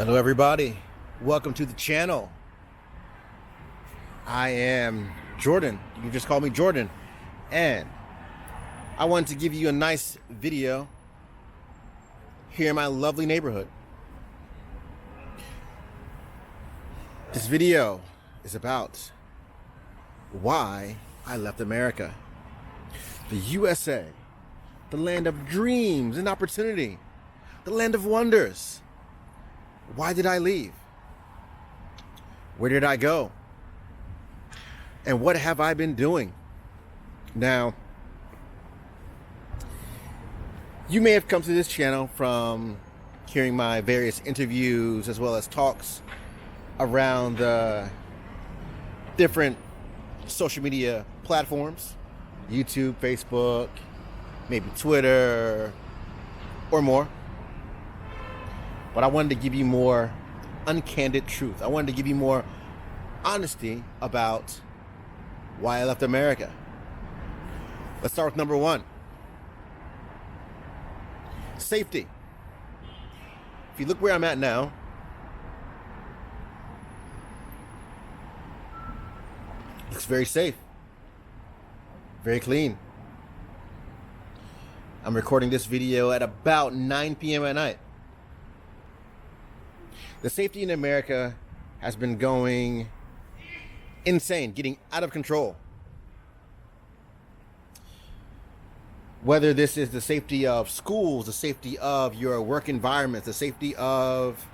Hello everybody, welcome to the channel. I am Jordan, you can just call me Jordan, and I wanted to give you a nice video here in my lovely neighborhood. This video is about why I left America. The USA, the land of dreams and opportunity, the land of wonders. Why did I leave? Where did I go? And what have I been doing? Now, you may have come to this channel from hearing my various interviews as well as talks around different social media platforms, YouTube, Facebook, maybe Twitter, or more. But I wanted to give you more uncandid truth. I wanted to give you more honesty about why I left America. Let's start with number one. Safety. If you look where I'm at now, looks very safe, very clean. I'm recording this video at about 9 p.m. at night. The safety in America has been going insane, getting out of control. Whether this is the safety of schools, the safety of your work environment, the safety of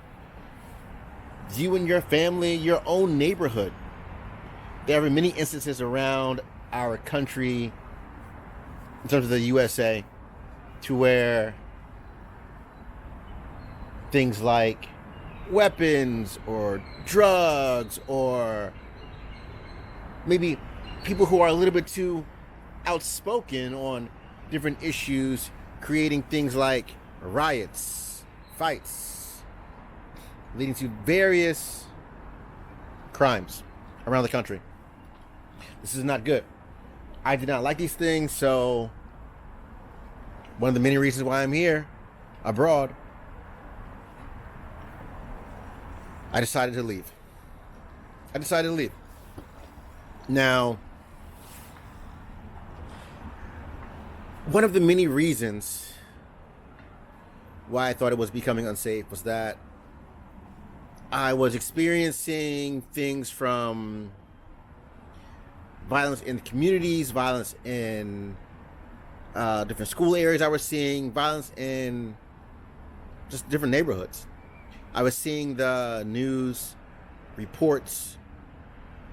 you and your family, your own neighborhood. There are many instances around our country, in terms of the USA, to where things like weapons or drugs, or maybe people who are a little bit too outspoken on different issues, creating things like riots, fights, leading to various crimes around the country. This is not good. I did not like these things, so one of the many reasons why I'm here abroad, I decided to leave. Now, one of the many reasons why I thought it was becoming unsafe was that I was experiencing things from violence in communities, violence in different school areas I was seeing, violence in just different neighborhoods. I was seeing the news reports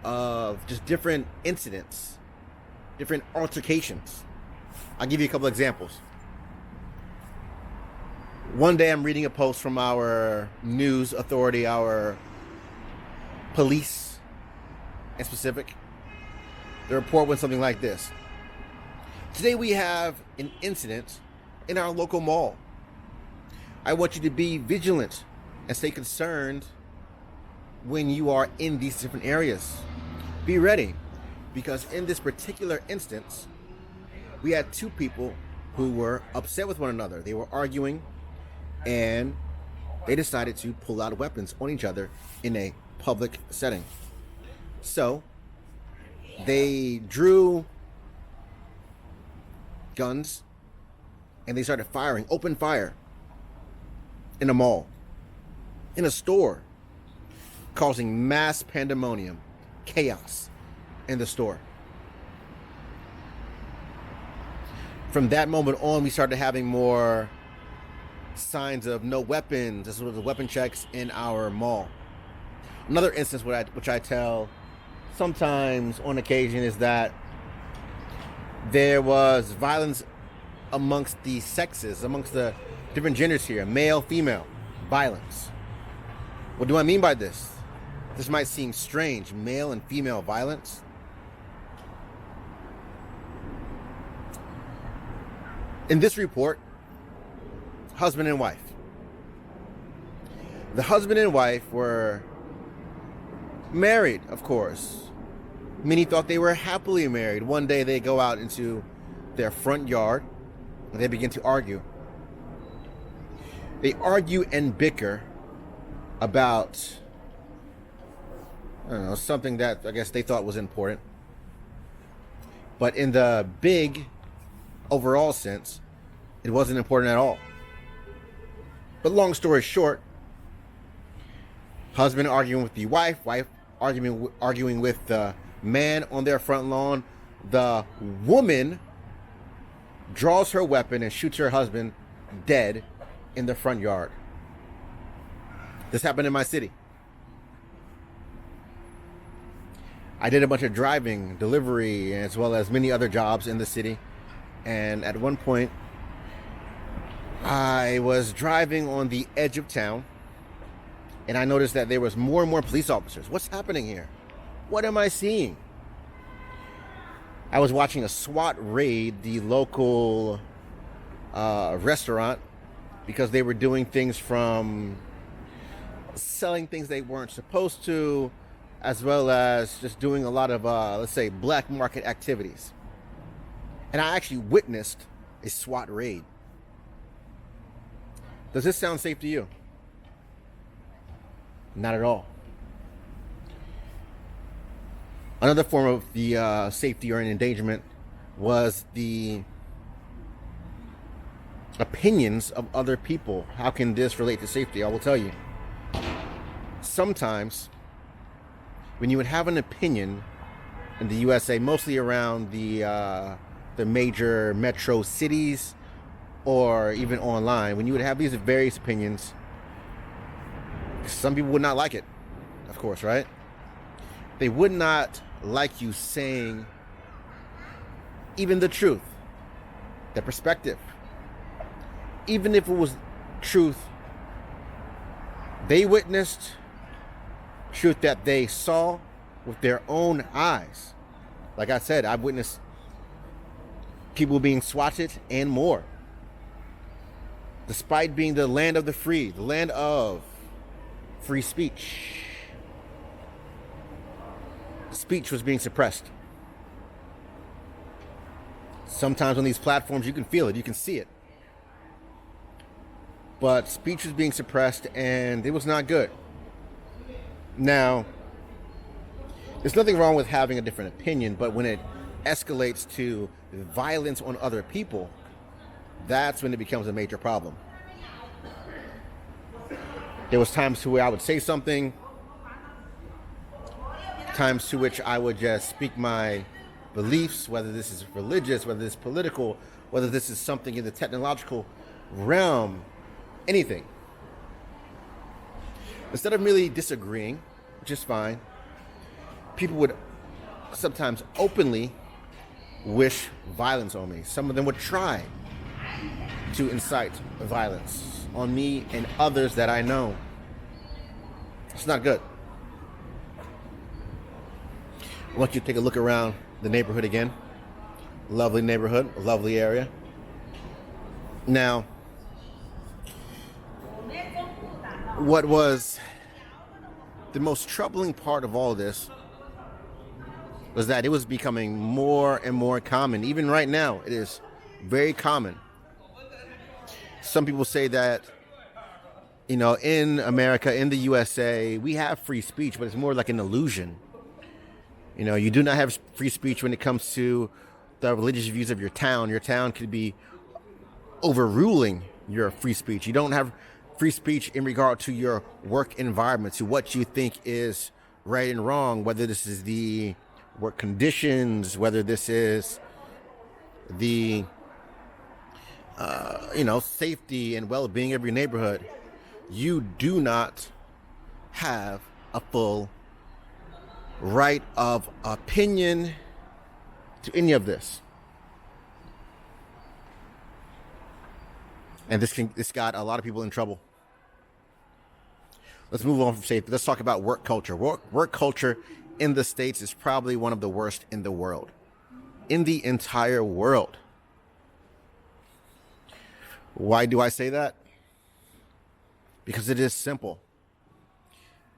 of just different incidents, different altercations. I'll give you a couple examples. One day I'm reading a post from our news authority, our police in specific. The report went something like this. Today we have an incident in our local mall. I want you to be vigilant and stay concerned when you are in these different areas. Be ready, because in this particular instance, we had two people who were upset with one another. They were arguing, and they decided to pull out weapons on each other in a public setting. So they drew guns and they started firing, open fire, in a mall, in a store, causing mass pandemonium, chaos in the store. From that moment on, we started having more signs of no weapons, as well as the weapon checks in our mall. Another instance which I tell sometimes on occasion is that there was violence amongst the sexes, amongst the different genders here, male, female, violence. What do I mean by this? This might seem strange, male and female violence. In this report, husband and wife. The husband and wife were married, of course. Many thought they were happily married. One day they go out into their front yard and they begin to argue. They argue and bicker about, I don't know, something that I guess they thought was important. But in the big overall sense, it wasn't important at all. But long story short, husband arguing with the wife, wife arguing with the man on their front lawn. The woman draws her weapon and shoots her husband dead in the front yard. This happened in my city. I did a bunch of driving, delivery, as well as many other jobs in the city. And at one point, I was driving on the edge of town, and I noticed that there was more and more police officers. What's happening here? What am I seeing? I was watching a SWAT raid the local restaurant because they were doing things from selling things they weren't supposed to, as well as just doing a lot of, let's say, black market activities. And I actually witnessed a SWAT raid. Does this sound safe to you? Not at all. Another form of the safety or an endangerment was the opinions of other people. How can this relate to safety? I will tell you. Sometimes when you would have an opinion in the USA, mostly around the major metro cities or even online, when you would have these various opinions, some people would not like it, of course, right? They would not like you saying even the truth, the perspective. Even if it was truth they witnessed, truth that they saw with their own eyes. Like I said, I've witnessed people being swatted and more. Despite being the land of the free, the land of free speech, speech was being suppressed. Sometimes on these platforms you can feel it, you can see it. But speech was being suppressed and it was not good. Now, there's nothing wrong with having a different opinion, but when it escalates to violence on other people, that's when it becomes a major problem. There was times to where I would say something, times to which I would just speak my beliefs, whether this is religious, whether this is political, whether this is something in the technological realm, anything. Instead of merely disagreeing, which is fine, people would sometimes openly wish violence on me. Some of them would try to incite violence on me and others that I know. It's not good. I want you to take a look around the neighborhood again. Lovely neighborhood, a lovely area. Now, what was the most troubling part of all this was that it was becoming more and more common. Even right now, it is very common. Some people say that, in America, in the USA, we have free speech, but it's more like an illusion. You do not have free speech when it comes to the religious views of your town. Your town could be overruling your free speech. You don't have free speech in regard to your work environment, to what you think is right and wrong, whether this is the work conditions, whether this is the safety and well-being of your neighborhood. You do not have a full right of opinion to any of this. And this got a lot of people in trouble. Let's move on from safety. Let's talk about work culture. Work culture in the States is probably one of the worst in the world. In the entire world. Why do I say that? Because it is simple.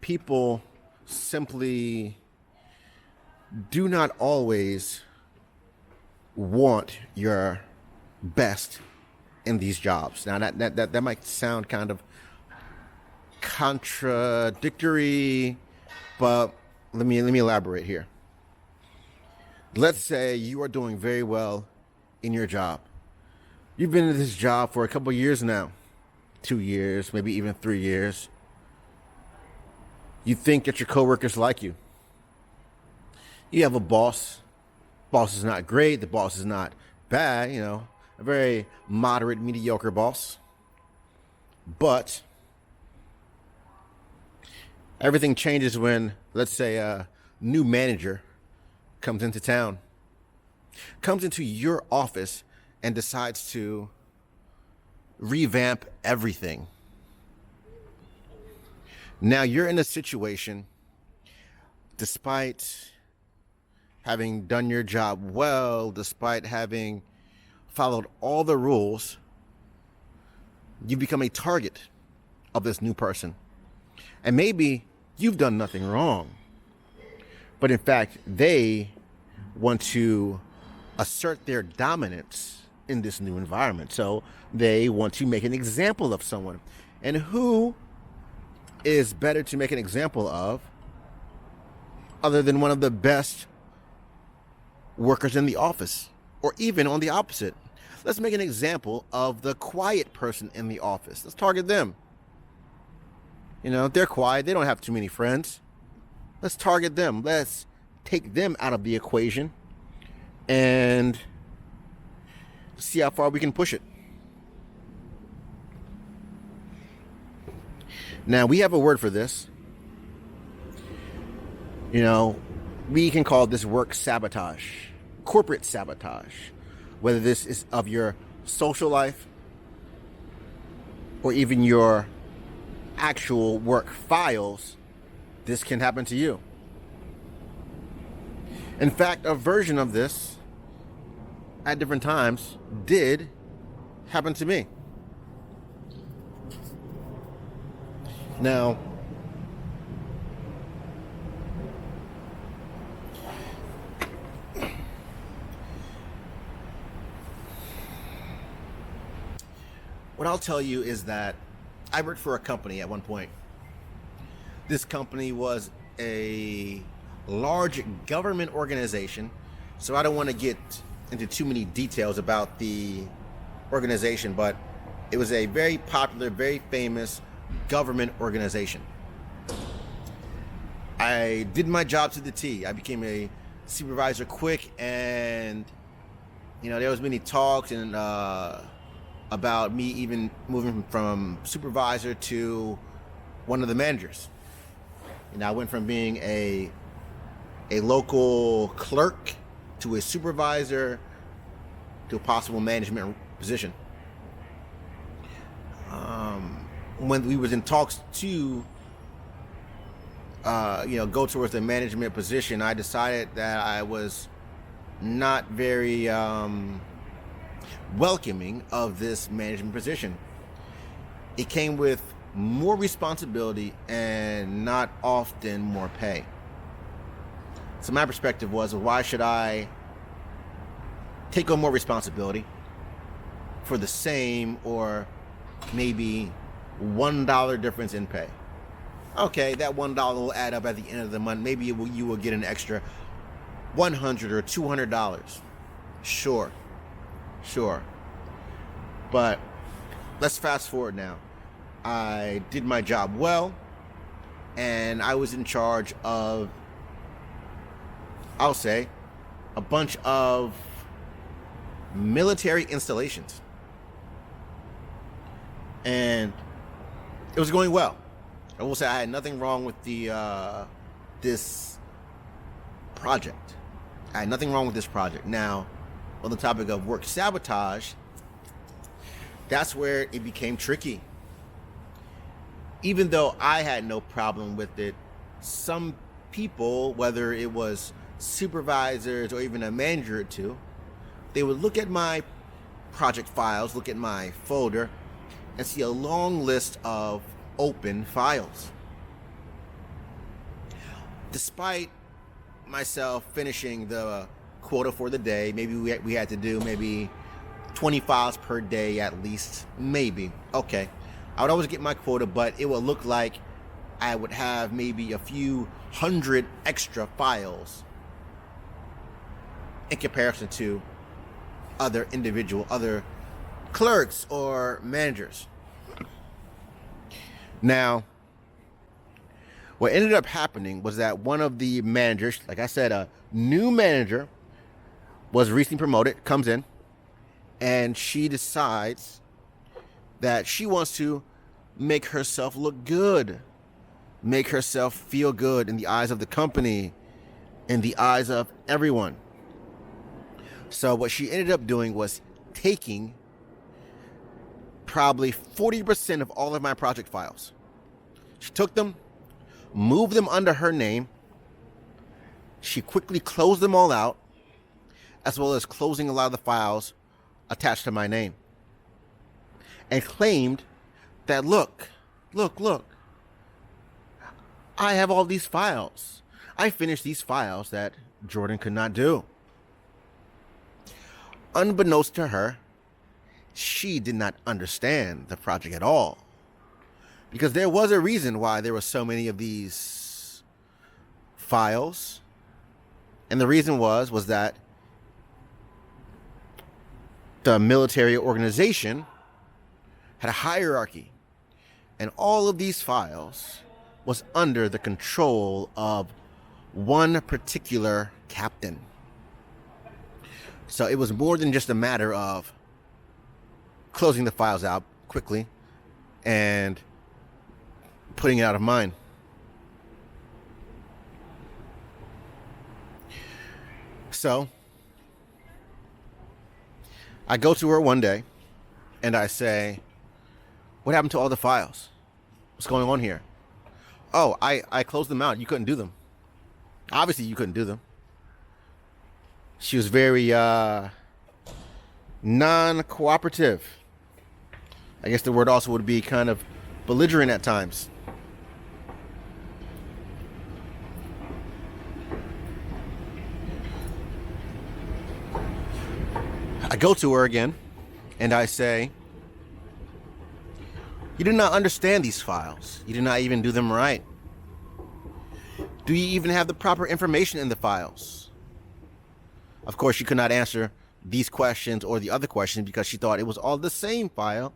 People simply do not always want your best in these jobs. Now that might sound kind of contradictory, but let me elaborate here. Let's say you are doing very well in your job. You've been in this job for a couple of years now, 2 years, maybe even 3 years. You think that your coworkers like you. You have a boss. Boss is not great. The boss is not bad, a very moderate, mediocre boss. But everything changes when, let's say, a new manager comes into town, comes into your office and decides to revamp everything. Now you're in a situation, despite having done your job well, despite having followed all the rules, you become a target of this new person. And maybe you've done nothing wrong, but in fact, they want to assert their dominance in this new environment. So they want to make an example of someone. And who is better to make an example of other than one of the best workers in the office? Or even on the opposite, let's make an example of the quiet person in the office. Let's target them. They're quiet. They don't have too many friends. Let's target them. Let's take them out of the equation and see how far we can push it. Now, we have a word for this. We can call this work sabotage, corporate sabotage, whether this is of your social life or even your actual work files. This can happen to you. In fact, a version of this at different times did happen to me. Now, what I'll tell you is that I worked for a company at one point. This company was a large government organization, so I don't want to get into too many details about the organization, but it was a very popular, very famous government organization. I did my job to the T. I became a supervisor quick, and there was many talks and about me even moving from supervisor to one of the managers. I went from being a local clerk to a supervisor to a possible management position. When we was in talks to go towards the management position, I decided that I was not very welcoming of this management position. It came with more responsibility and not often more pay. So my perspective was, why should I take on more responsibility for the same or maybe $1 difference in pay? Okay, that $1 will add up at the end of the month. Maybe you will get an extra $100 or $200. Sure. But let's fast forward now. I did my job well, and I was in charge of, I'll say, a bunch of military installations. And it was going well. I will say I had nothing wrong with this project. I had nothing wrong with this project. Now, on the topic of work sabotage, that's where it became tricky. Even though I had no problem with it, some people, whether it was supervisors or even a manager or two, they would look at my project files, look at my folder, and see a long list of open files. Despite myself finishing the quota for the day, maybe we had to do maybe 20 files per day at least, maybe. Okay, I would always get my quota, but it would look like I would have maybe a few hundred extra files in comparison to other clerks or managers. Now, what ended up happening was that one of the managers, like I said, a new manager was recently promoted, comes in, and she decides that she wants to make herself look good, make herself feel good in the eyes of the company, in the eyes of everyone. So what she ended up doing was taking probably 40% of all of my project files. She took them, moved them under her name. She quickly closed them all out, as well as closing a lot of the files attached to my name, and claimed that, look, I have all these files. I finished these files that Jordan could not do. Unbeknownst to her, she did not understand the project at all, because there was a reason why there were so many of these files. And the reason was that the military organization had a hierarchy, and all of these files was under the control of one particular captain. So it was more than just a matter of closing the files out quickly and putting it out of mind. So I go to her one day and I say, what happened to all the files? What's going on here? Oh, I closed them out. You couldn't do them. Obviously, you couldn't do them. She was very non-cooperative. I guess the word also would be kind of belligerent at times. I go to her again and I say, you do not understand these files. You do not even do them right. Do you even have the proper information in the files? Of course, she could not answer these questions or the other questions because she thought it was all the same file,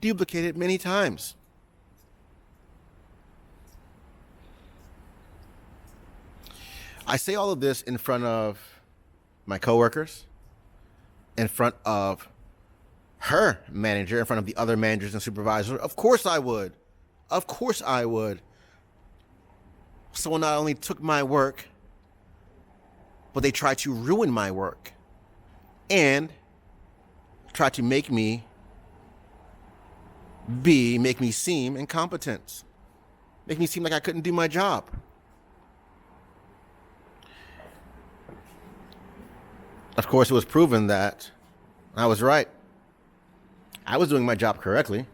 duplicated many times. I say all of this in front of my coworkers, in front of her manager, in front of the other managers and supervisors. Of course I would. Of course I would. Someone not only took my work, but they tried to ruin my work and tried to make me seem incompetent, make me seem like I couldn't do my job. Of course, it was proven that I was right. I was doing my job correctly.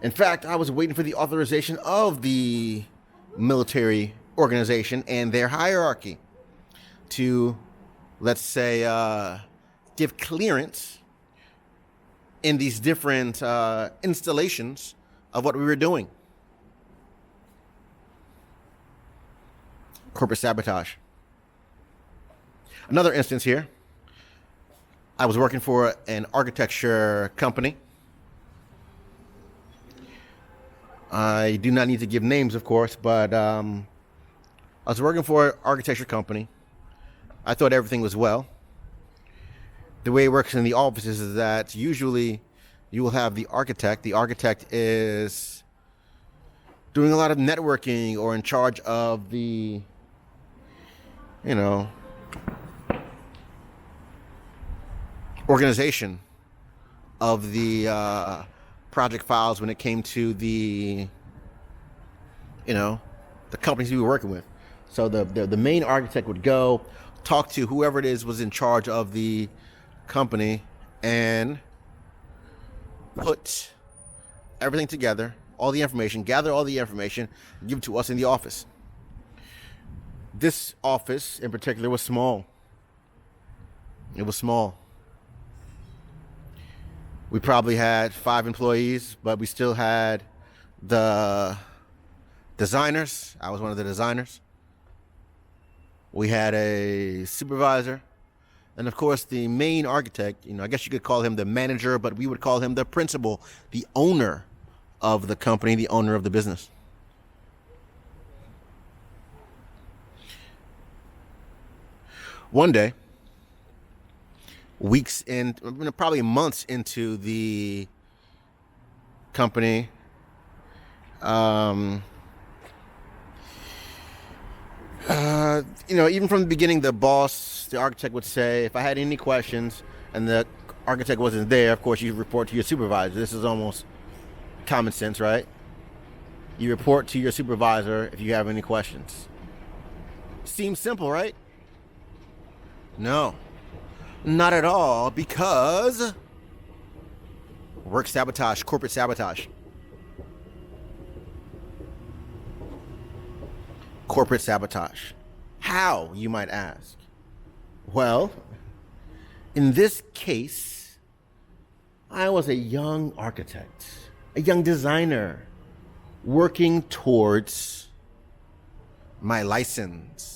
In fact, I was waiting for the authorization of the military organization and their hierarchy to, let's say, give clearance in these different installations of what we were doing. Corporate sabotage. Another instance here. I was working for an architecture company. I do not need to give names, of course, but I was working for an architecture company. I thought everything was well. The way it works in the offices is that usually you will have the architect. The architect is doing a lot of networking or in charge of the, organization of the project files when it came to the companies we were working with. So the main architect would go talk to whoever it is was in charge of the company and put everything together, all the information, gather all the information, give it to us in the office. This office in particular was small. It was small. We probably had 5 employees, but we still had the designers. I was one of the designers. We had a supervisor. And of course, the main architect, I guess you could call him the manager, but we would call him the principal, the owner of the company, the owner of the business. One day, weeks in, probably months into the company, even from the beginning, the boss, the architect would say, if I had any questions and the architect wasn't there, of course, you report to your supervisor. This is almost common sense, right? You report to your supervisor if you have any questions. Seems simple, right? No, not at all, because work sabotage, corporate sabotage. Corporate sabotage. How, you might ask? Well, in this case, I was a young architect, a young designer, working towards my license.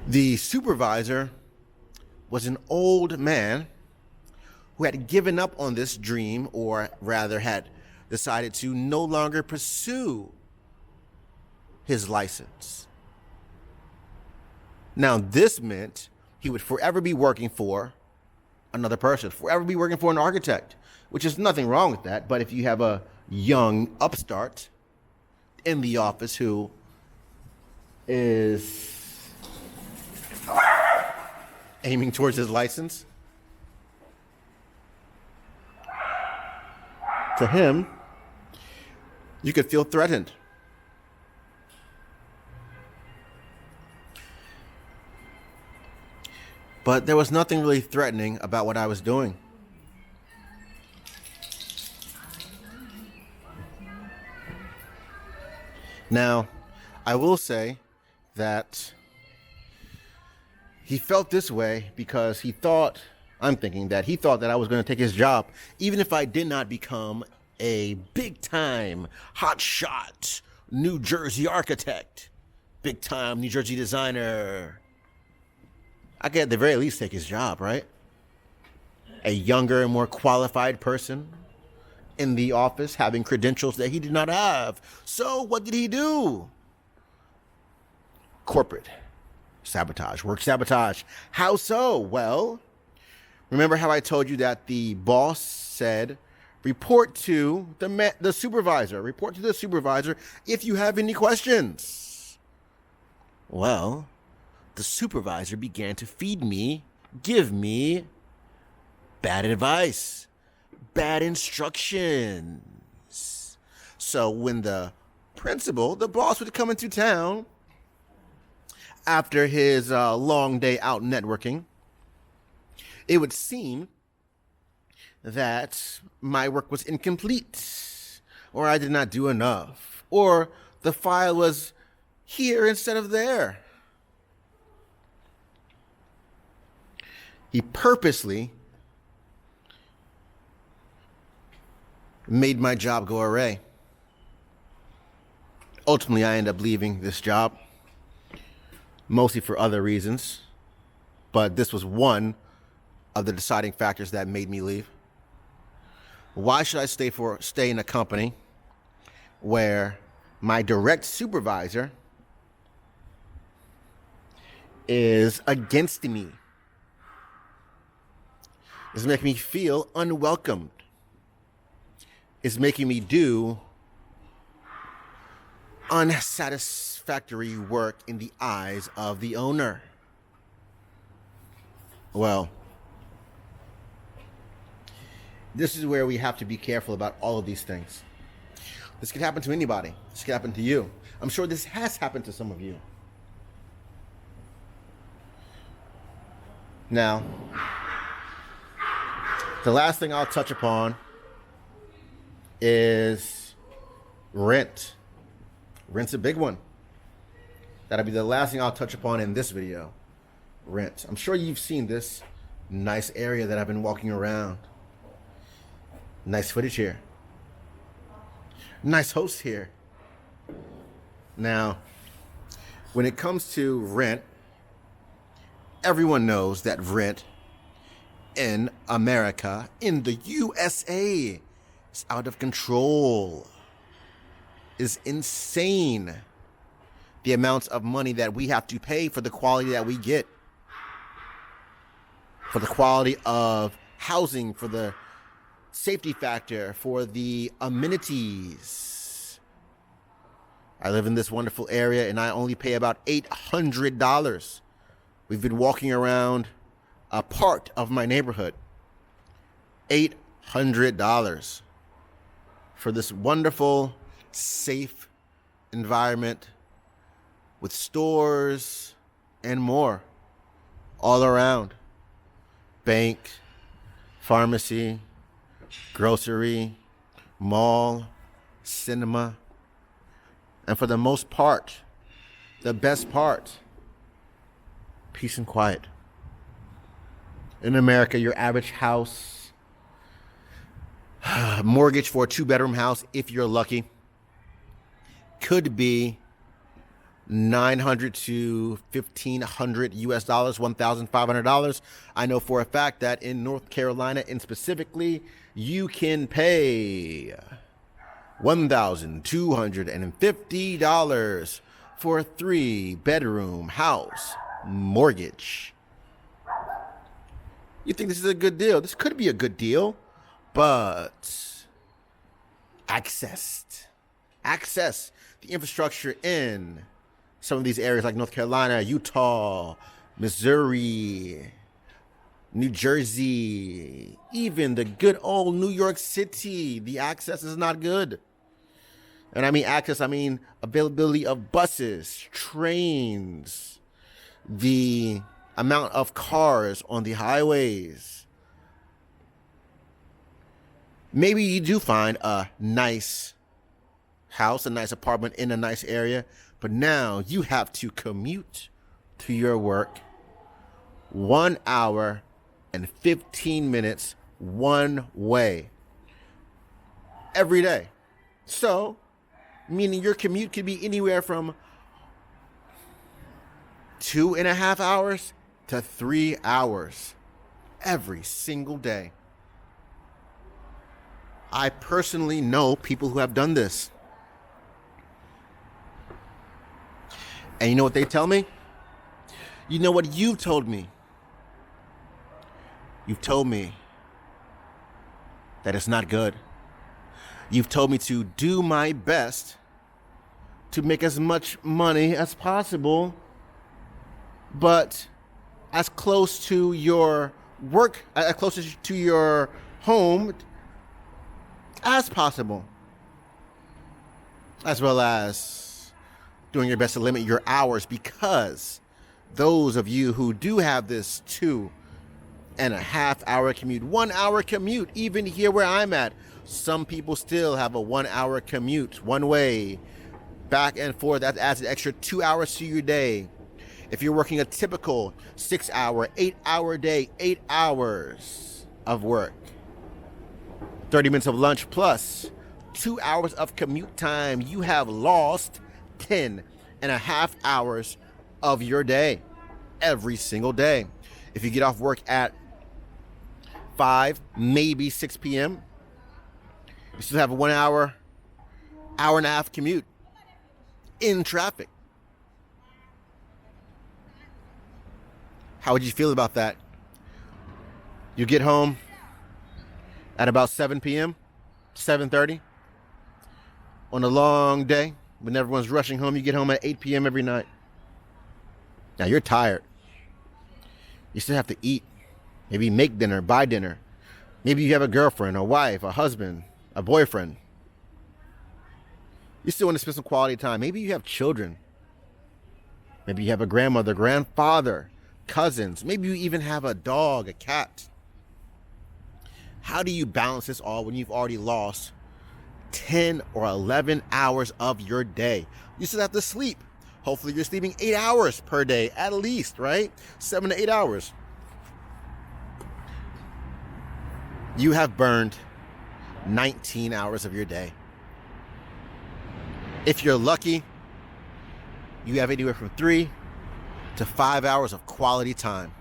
The supervisor was an old man who had given up on this dream, or rather had decided to no longer pursue his license. Now, this meant he would forever be working for another person, forever be working for an architect, which is nothing wrong with that. But if you have a young upstart in the office who is aiming towards his license, to him, you could feel threatened. But there was nothing really threatening about what I was doing. Now, I will say that he felt this way because he thought that I was going to take his job, even if I did not become a big-time, hot-shot New Jersey architect, big-time New Jersey designer. I could at the very least take his job, right? A younger and more qualified person in the office having credentials that he did not have. So what did he do? Corporate sabotage, work sabotage. How so? Well, remember how I told you that the boss said, report to the supervisor. Report to the supervisor if you have any questions. Well, the supervisor began to give me bad advice, bad instructions. So when the principal, the boss, would come into town after his long day out networking, it would seem that my work was incomplete, or I did not do enough, or the file was here instead of there. He purposely made my job go awry. Ultimately, I ended up leaving this job, mostly for other reasons, but this was one of the deciding factors that made me leave. Why should I stay in a company where my direct supervisor is against me? It's making me feel unwelcomed. It's making me do unsatisfactory work in the eyes of the owner. Well, this is where we have to be careful about all of these things. This could happen to anybody. This could happen to you. I'm sure this has happened to some of you. Now, the last thing I'll touch upon is rent. Rent's a big one. That'll be the last thing I'll touch upon in this video. Rent. I'm sure you've seen this Nice area that I've been walking around. Nice footage here. Nice host here. Now, when it comes to rent, everyone knows that rent in America, in the USA, is out of control. Is insane. The amounts of money that we have to pay for the quality that we get. For the quality of housing, for the safety factor, for the amenities. I live in this wonderful area and I only pay about $800. We've been walking around a part of my neighborhood. $800 for this wonderful, safe environment with stores and more all around. Bank, pharmacy, grocery, mall, cinema, and for the most part, the best part, peace and quiet. In America, your average house, mortgage for a 2-bedroom house, if you're lucky, could be $900 to $1,500 US dollars, $1,500. I know for a fact that in North Carolina, and specifically, you can pay $1,250 for a 3-bedroom house mortgage. You think this is a good deal? This could be a good deal, but access the infrastructure in some of these areas like North Carolina, Utah, Missouri, New Jersey, even the good old New York City, the access is not good. And I mean access, I mean availability of buses, trains, the amount of cars on the highways. Maybe you do find a nice house, a nice apartment in a nice area, but now you have to commute to your work 1 hour and 15 minutes one way every day. So, meaning your commute could be anywhere from 2.5 hours to 3 hours every single day. I personally know people who have done this. And you know what they tell me? You know what you've told me? You've told me that it's not good. You've told me to do my best to make as much money as possible, but as close to your work, as close to your home as possible, as well as doing your best to limit your hours, because those of you who do have this 2.5 hour commute, 1 hour commute, even here where I'm at, some people still have a 1 hour commute one way, back and forth. That adds an extra 2 hours to your day. If you're working a typical 6 hour, 8 hour day, 8 hours of work, 30 minutes of lunch plus 2 hours of commute time, you have lost 10.5 hours of your day every single day. If you get off work at 5, maybe 6 p.m., you still have a 1 hour, hour and a half commute in traffic. How would you feel about that? You get home at about 7 p.m., 7:30 on a long day when everyone's rushing home. You get home at 8 p.m. every night. Now you're tired. You still have to eat. Maybe make dinner, buy dinner. Maybe you have a girlfriend, a wife, a husband, a boyfriend. You still want to spend some quality time. Maybe you have children. Maybe you have a grandmother, grandfather, cousins. Maybe you even have a dog, a cat. How do you balance this all when you've already lost 10 or 11 hours of your day? You still have to sleep. Hopefully you're sleeping 8 hours per day, at least, right? 7 to 8 hours. you have burned 19 hours of your day. If you're lucky, you have anywhere from 3 to 5 hours of quality time.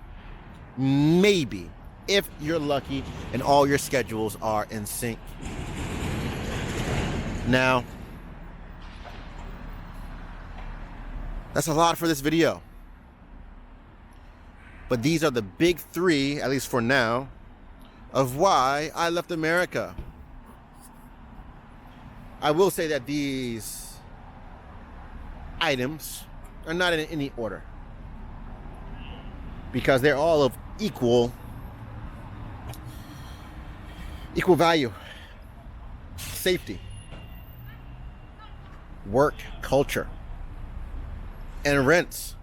Maybe, if you're lucky and all your schedules are in sync. Now, that's a lot for this video. But these are the big 3, at least for now, of why I left America. I will say that these items are not in any order, because they're all of equal value, safety, work culture, and rents.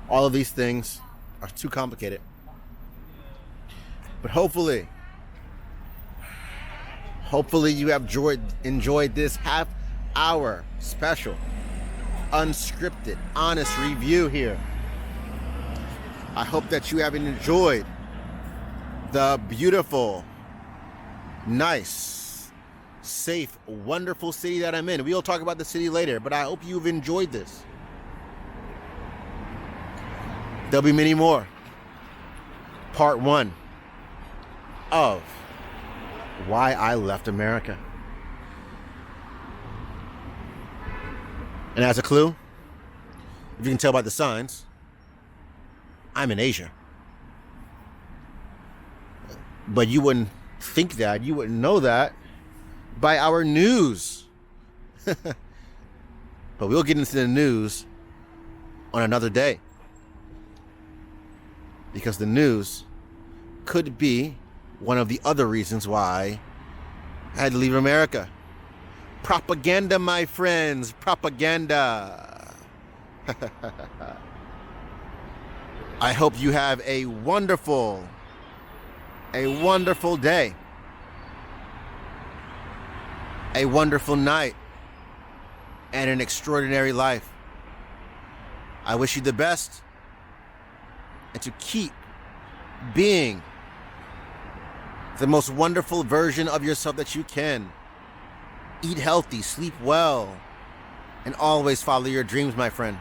All of these things are too complicated. But hopefully you have enjoyed this half-hour special, unscripted, honest review here. I hope that you have enjoyed the beautiful, nice, safe, wonderful city that I'm in. We'll talk about the city later, but I hope you've enjoyed this. There'll be many more. Part 1 of why I left America. And as a clue, if you can tell by the signs, I'm in Asia. But you wouldn't think that, you wouldn't know that by our news. But we'll get into the news on another day, because the news could be one of the other reasons why I had to leave America. Propaganda, my friends, propaganda. I hope you have a wonderful day, a wonderful night, and an extraordinary life. I wish you the best, and to keep being the most wonderful version of yourself that you can. Eat healthy, sleep well, and always follow your dreams, my friend.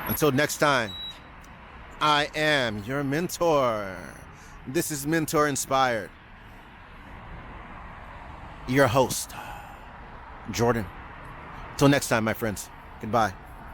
Until next time, I am your mentor. This is Mentor Inspired. Your host, Jordan. Until next time, my friends. Goodbye.